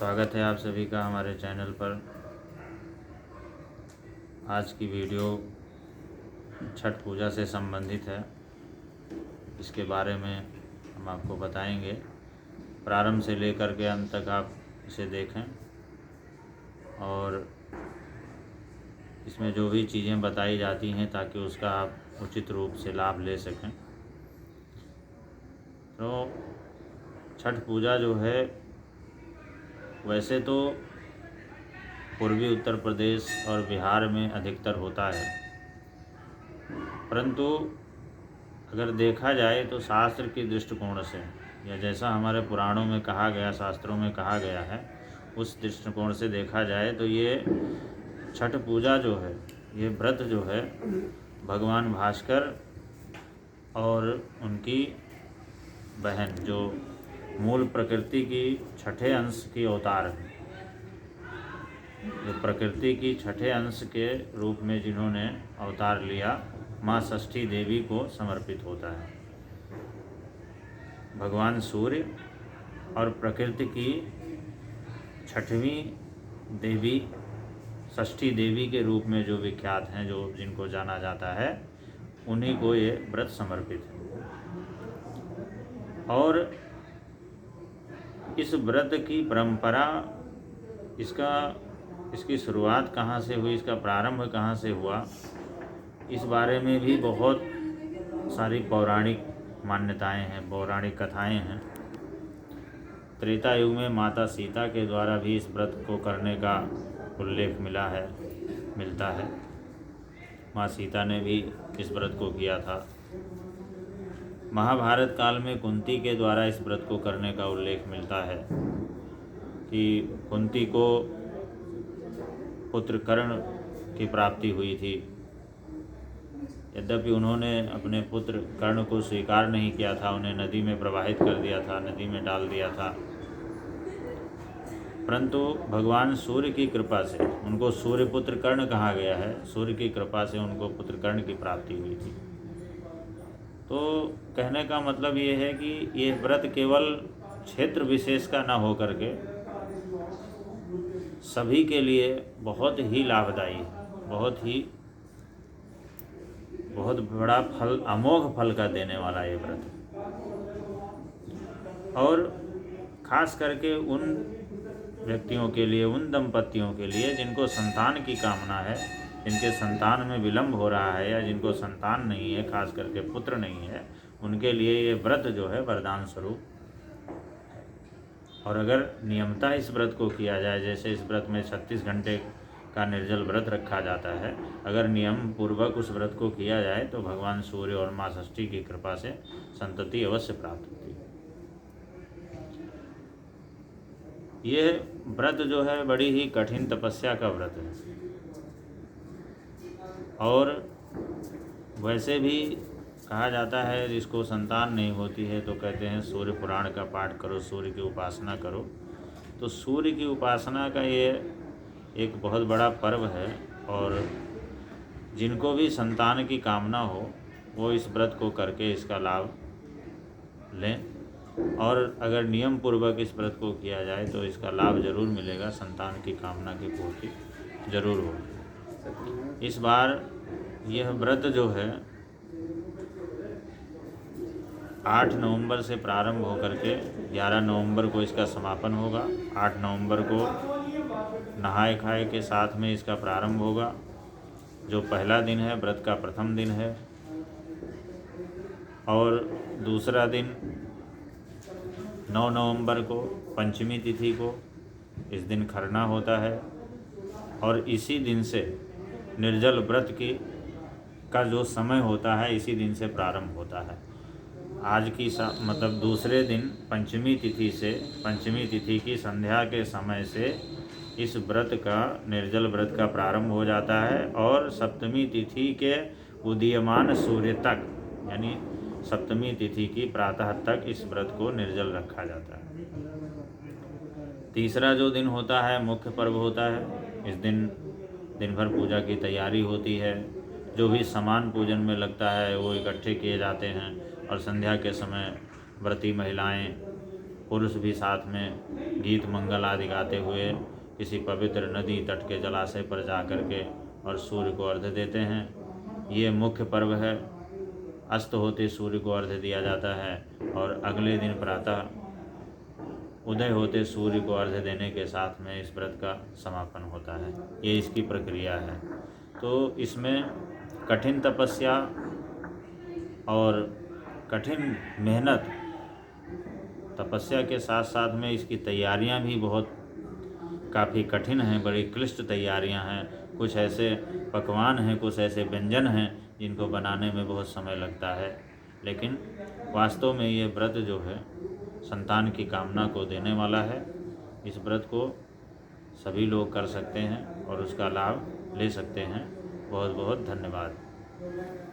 स्वागत है आप सभी का हमारे चैनल पर। आज की वीडियो छठ पूजा से संबंधित है। इसके बारे में हम आपको बताएंगे। प्रारंभ से लेकर के अंत तक आप इसे देखें और इसमें जो भी चीज़ें बताई जाती हैं ताकि उसका आप उचित रूप से लाभ ले सकें। तो छठ पूजा जो है वैसे तो पूर्वी उत्तर प्रदेश और बिहार में अधिकतर होता है, परंतु अगर देखा जाए तो शास्त्र के दृष्टिकोण से या जैसा हमारे पुराणों में कहा गया, शास्त्रों में कहा गया है, उस दृष्टिकोण से देखा जाए तो ये छठ पूजा जो है, ये व्रत जो है भगवान भास्कर और उनकी बहन जो मूल प्रकृति की छठे अंश की अवतार है, जो प्रकृति की छठे अंश के रूप में जिन्होंने अवतार लिया, माँ षष्ठी देवी को समर्पित होता है। भगवान सूर्य और प्रकृति की छठवीं देवी षष्ठी देवी के रूप में जो विख्यात हैं, जो जिनको जाना जाता है, उन्हीं को ये व्रत समर्पित है। और इस व्रत की परंपरा, इसकी शुरुआत कहाँ से हुई, इसका प्रारंभ कहाँ से हुआ, इस बारे में भी बहुत सारी पौराणिक मान्यताएं हैं, पौराणिक कथाएं हैं। त्रेता युग में माता सीता के द्वारा भी इस व्रत को करने का उल्लेख मिलता है। माँ सीता ने भी इस व्रत को किया था। महाभारत काल में कुंती के द्वारा इस व्रत को करने का उल्लेख मिलता है कि कुंती को पुत्र कर्ण की प्राप्ति हुई थी। यद्यपि उन्होंने अपने पुत्र कर्ण को स्वीकार नहीं किया था, उन्हें नदी में प्रवाहित कर दिया था, नदी में डाल दिया था, परंतु भगवान सूर्य की कृपा से उनको सूर्य पुत्र कर्ण कहा गया है। सूर्य की कृपा से उनको पुत्र कर्ण की प्राप्ति हुई थी। तो कहने का मतलब ये है कि ये व्रत केवल क्षेत्र विशेष का न हो करके सभी के लिए बहुत ही लाभदायी है, बहुत बड़ा फल, अमोघ फल का देने वाला ये व्रत है। और खास करके उन व्यक्तियों के लिए, उन दंपतियों के लिए जिनको संतान की कामना है, जिनके संतान में विलम्ब हो रहा है या जिनको संतान नहीं है, खास करके पुत्र नहीं है, उनके लिए ये व्रत जो है वरदान स्वरूप। और अगर नियमतः इस व्रत को किया जाए, जैसे इस व्रत में 36 घंटे का निर्जल व्रत रखा जाता है, अगर नियम पूर्वक उस व्रत को किया जाए तो भगवान सूर्य और माँ षष्ठी की कृपा से संतति अवश्य प्राप्त होती है। ये व्रत जो है बड़ी ही कठिन तपस्या का व्रत है। और वैसे भी कहा जाता है जिसको संतान नहीं होती है तो कहते हैं सूर्य पुराण का पाठ करो, सूर्य की उपासना करो। तो सूर्य की उपासना का ये एक बहुत बड़ा पर्व है और जिनको भी संतान की कामना हो वो इस व्रत को करके इसका लाभ लें। और अगर नियम पूर्वक इस व्रत को किया जाए तो इसका लाभ जरूर मिलेगा, संतान की कामना की पूर्ति जरूर होगी। इस बार यह व्रत जो है 8 नवंबर से प्रारंभ होकर के 11 नवंबर को इसका समापन होगा। 8 नवंबर को नहाए खाए के साथ में इसका प्रारंभ होगा, जो पहला दिन है, व्रत का प्रथम दिन है। और दूसरा दिन 9 नवंबर को पंचमी तिथि को, इस दिन खरना होता है। और इसी दिन से निर्जल व्रत का जो समय होता है इसी दिन से प्रारंभ होता है। आज की मतलब दूसरे दिन पंचमी तिथि की संध्या के समय से इस व्रत का, निर्जल व्रत का प्रारंभ हो जाता है। और सप्तमी तिथि के उदीयमान सूर्य तक, यानी सप्तमी तिथि की प्रातः तक इस व्रत को निर्जल रखा जाता है। तीसरा जो दिन होता है, मुख्य पर्व होता है। इस दिन दिन भर पूजा की तैयारी होती है। जो भी सामान पूजन में लगता है वो इकट्ठे किए जाते हैं और संध्या के समय व्रती महिलाएं पुरुष भी साथ में गीत मंगल आदि गाते हुए किसी पवित्र नदी तट के जलाशय पर जा कर के और सूर्य को अर्घ्य देते हैं। ये मुख्य पर्व है। अस्त होते सूर्य को अर्घ्य दिया जाता है और अगले दिन प्रातः उदय होते सूर्य को अर्घ्य देने के साथ में इस व्रत का समापन होता है। ये इसकी प्रक्रिया है। तो इसमें कठिन तपस्या और कठिन मेहनत, तपस्या के साथ साथ में इसकी तैयारियां भी बहुत काफ़ी कठिन हैं, बड़ी क्लिष्ट तैयारियां हैं। कुछ ऐसे पकवान हैं, कुछ ऐसे व्यंजन हैं जिनको बनाने में बहुत समय लगता है, लेकिन वास्तव में ये व्रत जो है संतान की कामना को देने वाला है। इस व्रत को सभी लोग कर सकते हैं और उसका लाभ ले सकते हैं। बहुत बहुत धन्यवाद।